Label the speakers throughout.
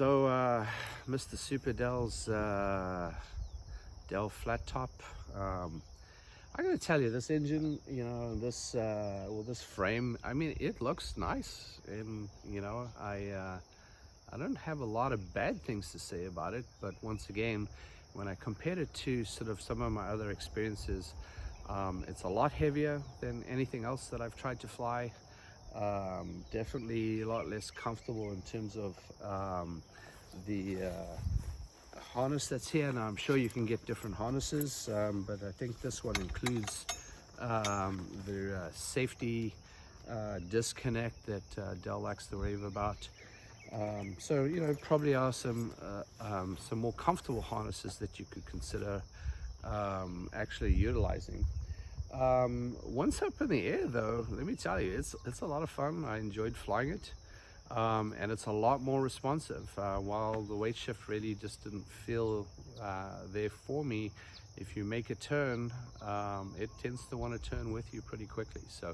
Speaker 1: So Mr. Super Dell's Dell Flat Top. I gotta tell you, this engine, this frame, I mean, it looks nice, and I don't have a lot of bad things to say about it. But once again, when I compared it to sort of some of my other experiences, it's a lot heavier than anything else that I've tried to fly. Definitely a lot less comfortable in terms of the harness that's here. Now I'm sure you can get different harnesses, but I think this one includes the safety disconnect that Dell likes to rave about. So probably are some more comfortable harnesses that you could consider actually utilizing. Once up in the air, though, let me tell you, it's a lot of fun. I enjoyed flying it, and it's a lot more responsive. While the weight shift really just didn't feel there for me, if you make a turn, it tends to want to turn with you pretty quickly. So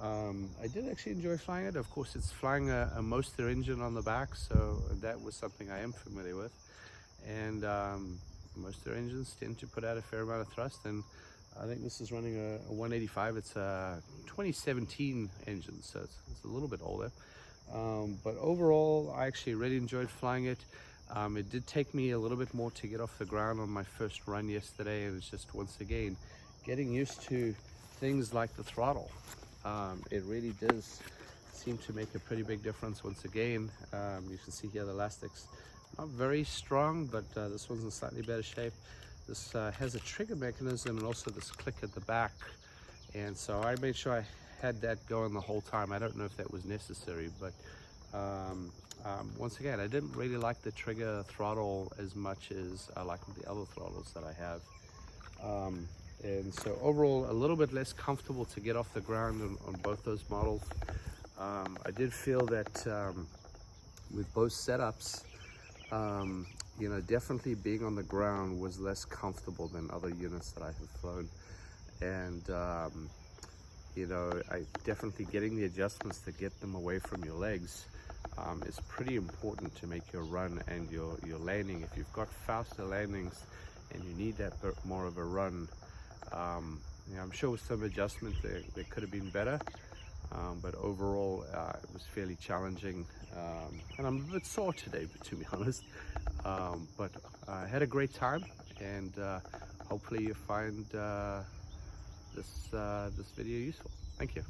Speaker 1: I did actually enjoy flying it. Of course, it's flying a Moster engine on the back, so that was something I am familiar with. And Moster engines tend to put out a fair amount of thrust, and I think this is running a 185. It's a 2017 engine, so it's a little bit older. But overall, I actually really enjoyed flying it. It did take me a little bit more to get off the ground on my first run yesterday, and it's just, once again, getting used to things like the throttle. It really does seem to make a pretty big difference. Once again, you can see here the elastics not very strong, but this one's in slightly better shape. This has a trigger mechanism and also this click at the back, and so I made sure I had that going the whole time. I don't know if that was necessary, but once again, I didn't really like the trigger throttle as much as I like the other throttles that I have. And so overall, a little bit less comfortable to get off the ground on both those models. I did feel that with both setups, definitely being on the ground was less comfortable than other units that I have flown. And, I definitely getting the adjustments to get them away from your legs is pretty important to make your run and your landing. If you've got faster landings and you need that bit more of a run, I'm sure with some adjustment they could have been better. But overall, it was fairly challenging, and I'm a bit sore today, to be honest. But I had a great time, and hopefully you find this video useful. Thank you.